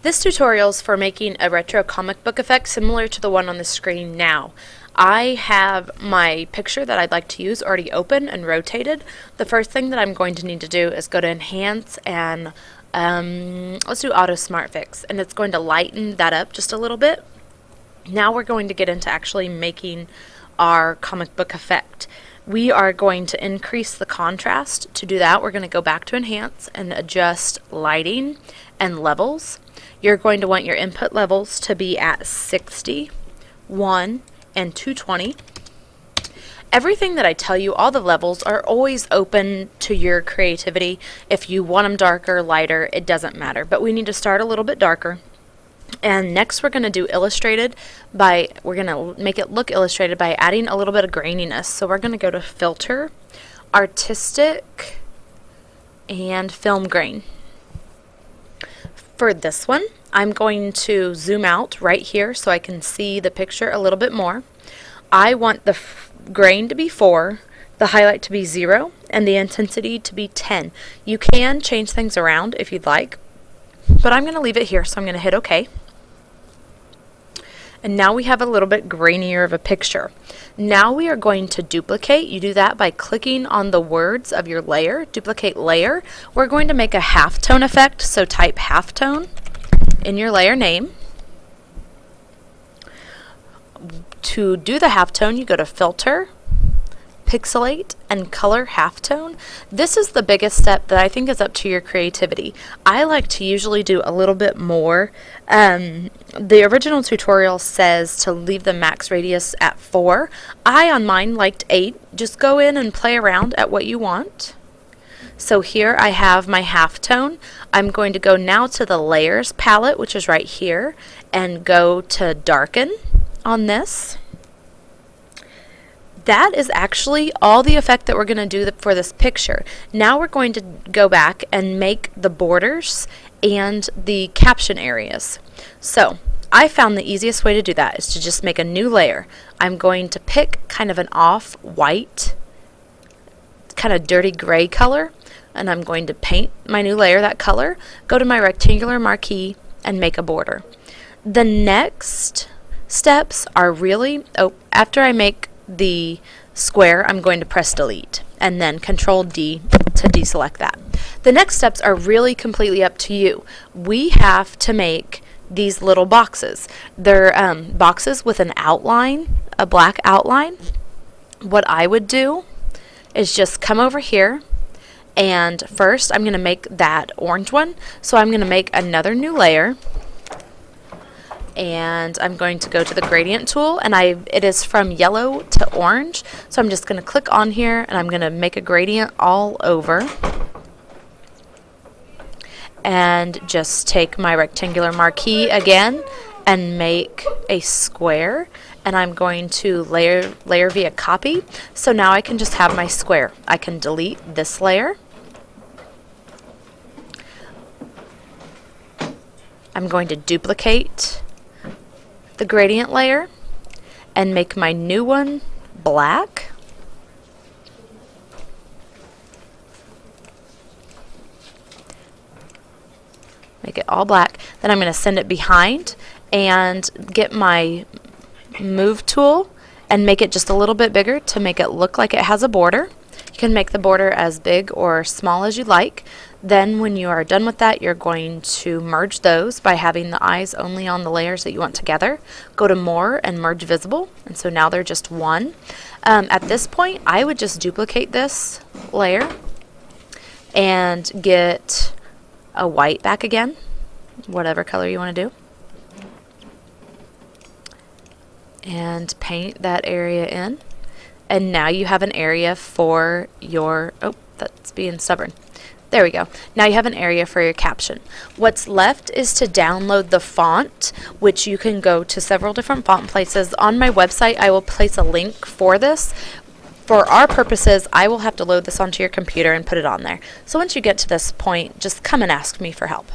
This tutorial is for making a retro comic book effect similar to the one on the screen now. I have my picture that I'd like to use already open and rotated. The first thing that I'm going to need to do is go to Enhance and let's do Auto Smart Fix, and it's going to lighten that up just a little bit. Now we're going to get into actually making our comic book effect. We are going to increase the contrast. To do that, we're going to go back to Enhance and adjust lighting and levels. You're going to want your input levels to be at 60, 1, and 220. Everything that I tell you, all the levels are always open to your creativity. If you want them darker, lighter, it doesn't matter. But we need to start a little bit darker. And next we're going to do illustrated we're going to make it look illustrated by adding a little bit of graininess. So we're going to go to Filter, Artistic, and Film Grain. For this one, I'm going to zoom out right here so I can see the picture a little bit more. I want the grain to be 4, the highlight to be 0, and the intensity to be 10. You can change things around if you'd like, but I'm going to leave it here, so I'm going to hit OK. And now we have a little bit grainier of a picture. Now we are going to duplicate. You do that by clicking on the words of your layer, duplicate layer. We're going to make a halftone effect, so type halftone in your layer name. To do the halftone, you go to Filter, Pixelate, and Color Halftone. This is the biggest step that I think is up to your creativity. I like to usually do a little bit more. The original tutorial says to leave the max radius at 4. I on mine liked 8. Just go in and play around at what you want. So here I have my halftone. I'm going to go now to the Layers palette, which is right here, and go to Darken on this. That is actually all the effect that we're going to do for this picture. Now we're going to go back and make the borders and the caption areas. So I found the easiest way to do that is to just make a new layer. I'm going to pick kind of an off-white, kind of dirty gray color, and I'm going to paint my new layer that color, go to my rectangular marquee, and make a border. The next steps are really, after I make the square, I'm going to press delete and then Control D to deselect that. The next steps are really completely up to you. We have to make these little boxes. They're boxes with an outline, a black outline. What I would do is just come over here, and first I'm going to make that orange one. So I'm going to make another new layer, and I'm going to go to the gradient tool, and it is from yellow to orange, so I'm just going to click on here and I'm going to make a gradient all over, and just take my rectangular marquee again and make a square, and I'm going to layer via copy. So now I can just have my square. I can delete this layer. I'm going to duplicate the gradient layer and make my new one black. Make it all black. Then I'm going to send it behind and get my move tool and make it just a little bit bigger to make it look like it has a border. You can make the border as big or small as you like. Then when you are done with that, you're going to merge those by having the eyes only on the layers that you want together. Go to More and Merge Visible, and so now they're just one. At this point, I would just duplicate this layer and get a white back again, whatever color you want to do, and paint that area in. And now you have an area for your, that's being stubborn. There we go. Now you have an area for your caption. What's left is to download the font, which you can go to several different font places. On my website, I will place a link for this. For our purposes, I will have to load this onto your computer and put it on there. So once you get to this point, just come and ask me for help.